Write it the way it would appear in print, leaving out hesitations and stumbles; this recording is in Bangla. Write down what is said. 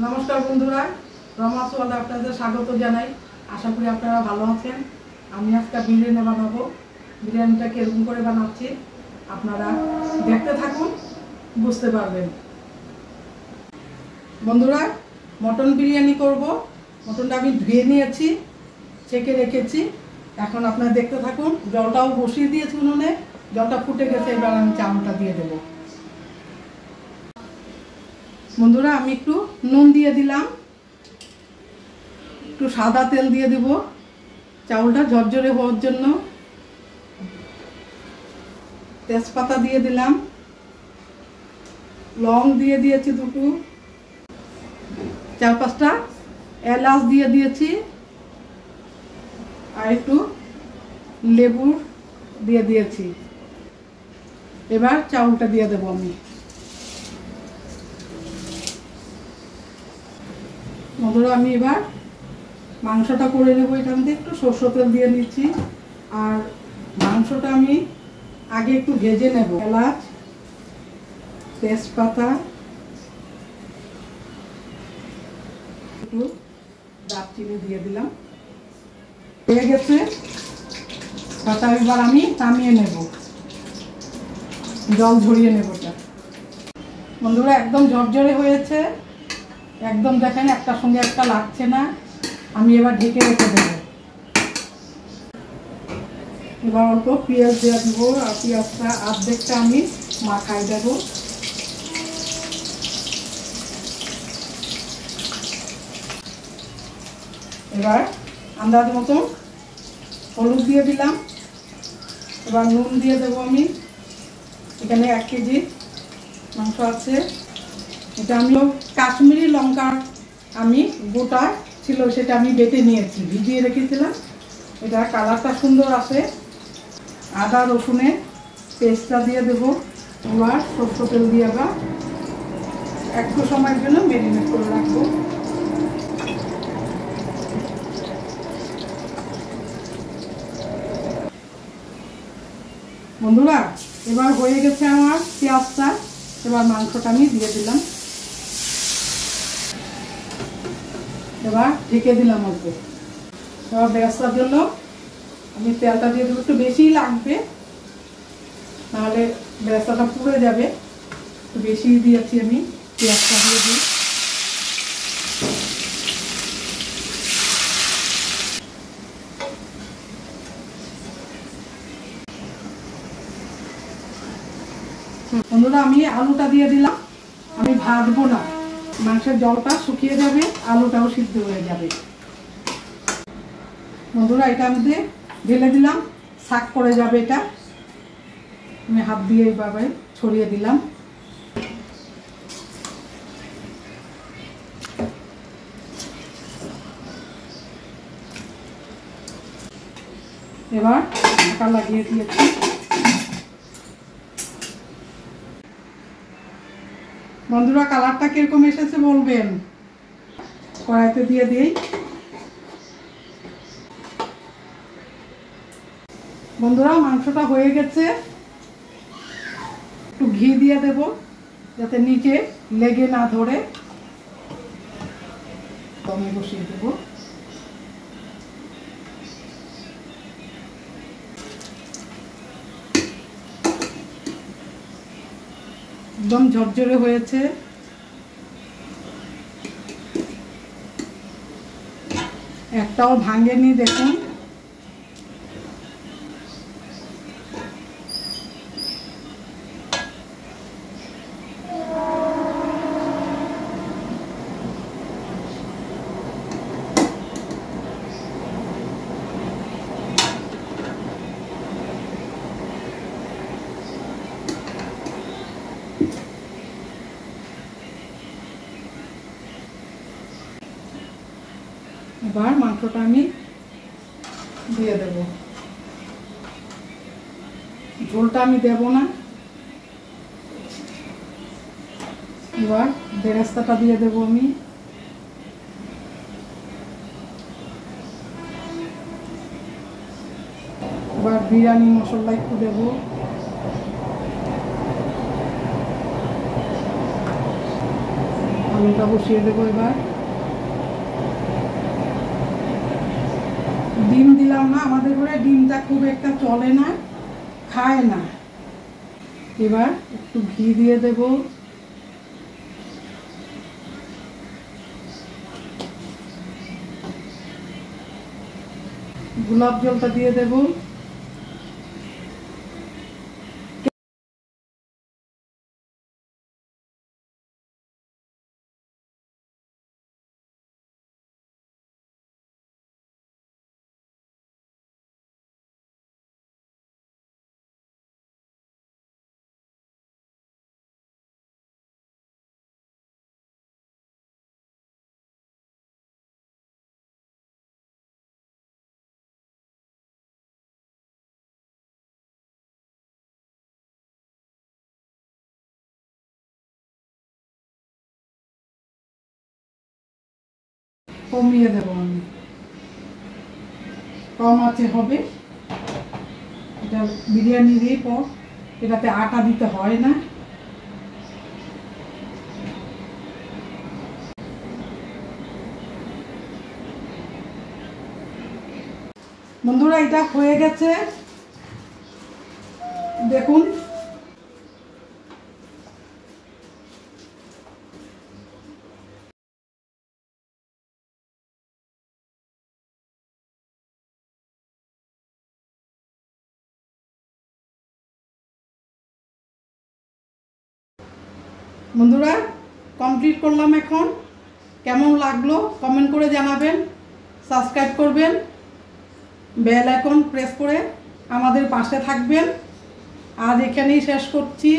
নমস্কার বন্ধুরা, রমা সোয়াদে আপনাদের স্বাগত জানাই। আশা করি আপনারা ভালো আছেন। আমি আজকে বিরিয়ানি বানাবো। বিরিয়ানিটা কিরকম করে বানাচ্ছি আপনারা দেখতে থাকুন, বুঝতে পারবেন। বন্ধুরা, মটন বিরিয়ানি করব। মটনটা আমি ধুয়ে নিয়েছি, ছেঁকে রেখেছি। এখন আপনারা দেখতে থাকুন। জলটাও বসিয়ে দিয়েছি উনুনে, জলটা ফুটে গেছে। এবার আমি চাউলটা দিয়ে দেবো। বন্ধুরা, আমি একটু নুন দিয়ে দিলাম, একটু সাদা তেল দিয়ে দেব চাউলটা ঝরঝরে হওয়ার জন্য। তেজপাতা দিয়ে দিলাম, লং দিয়ে দিয়েছি দুটো, 4-5টা এলাচ দিয়ে দিয়েছি, আর একটু লেবু দিয়ে দিয়েছি। এবার চাউলটা দিয়ে দেবো আমি। বন্ধুরা, আমি এবার মাংসটা করে নেবো। এখান থেকে একটু সরষের তেল দিয়ে নিচ্ছি। আর মাংসটা আমি আগে একটু ভেজে নেব। এলাচ, তেজপাতা, একটু দারচিনি দিয়ে দিলাম। হয়ে গেছে, কথা এবার আমি নামিয়ে নেব, জল ঝরিয়ে নেব। বন্ধুরা, একদম ঝরঝরে হয়েছে, একদম দেখেন একটার সঙ্গে একটা লাগছে না। আমি এবার ঢেকে রেখে দেব। এবার অল্প পেঁয়াজ দিয়ে দেবো, আর পেঁয়াজটা অর্ধেকটা আমি মাখায় দেব। এবার আন্দাজ মতো হলুদ দিয়ে দিলাম। এবার নুন দিয়ে দেবো আমি। এখানে 1 কেজি মাংস আছে। এটা আমি কাশ্মীরি লঙ্কা আমি গোটা ছিল, সেটা আমি বেটে নিয়েছি, ভিজিয়ে রেখেছিলাম। এটা কালারটা সুন্দর আসে। আদা রসুনের পেস্টটা দিয়ে দেবো। এবার সরষের তেল দিয়ে আবার একটু সময়ের জন্য ম্যারিনেট করে রাখবো। বন্ধুরা, এবার হয়ে গেছে আমার পেঁয়াজটা। এবার মাংসটা আমি দিয়ে দিলাম। এবার ঢেকে দিলাম অল্প। এবার বেরেস্তার জন্য আমি তেলটা দিয়ে দেবো। একটু বেশিই লাগবে, নাহলে বেরেস্তাটা পুড়ে যাবে। একটু বেশি দিয়েছি আমি। পেঁয়াজটা দিয়ে দিই। বন্ধুরা, আমি আলুটা দিয়ে দিলাম। আমি ভাজবো না, মাংসের জলটা শুকিয়ে যাবে, আলুটাও সিদ্ধ হয়ে যাবে। বন্ধুরা, এটা আমি ঢেলে দিলাম, শাক করে যাবে। এটা আমি হাত দিয়ে এইভাবে ছড়িয়ে দিলাম। এবার ঢাকা লাগিয়ে দিয়েছি। বন্ধুরা, কালারটা কিরকম এসেছে বলবেন। কড়াইতে দিয়ে দিই। বন্ধুরা, মাংসটা হয়ে গেছে। একটু ঘি দিয়ে দেব, যাতে নিচে লেগে না ধরে। দমে বসিয়ে দেব। একদম ঝরঝরে হয়েছে। একটাও ভাঙেনি, দেখুন। এবার মাংসটা আমি দিয়ে দেব। ঝোলটা আমি দেব না। এবার বেরেস্তাটা দিয়ে দেব আমি। এবার বিরিয়ানি মশলা একটু দেবো। ঝোলটা বসিয়ে দেবো। এবার ডিম দিলাম না, আমাদের ঘরে ডিমটা খুব একটা চলে না, খায় না। এবার একটু ঘি দিয়ে দেব। গোলাপ জলটা দিয়ে দেব। কমিয়ে দেব আমি, কম আছে হবে। এটা বিরিয়ানিরই পর, এটাতে আটা দিতে হয় না। বন্ধুরা এটা হয়ে গেছে, দেখুন। বন্ধুরা কমপ্লিট করলাম। এখন কেমন লাগলো কমেন্ট করে জানাবেন, সাবস্ক্রাইব করবেন, বেল আইকন প্রেস করে আমাদের পাশে থাকবেন। আজ এখানেই শেষ করছি।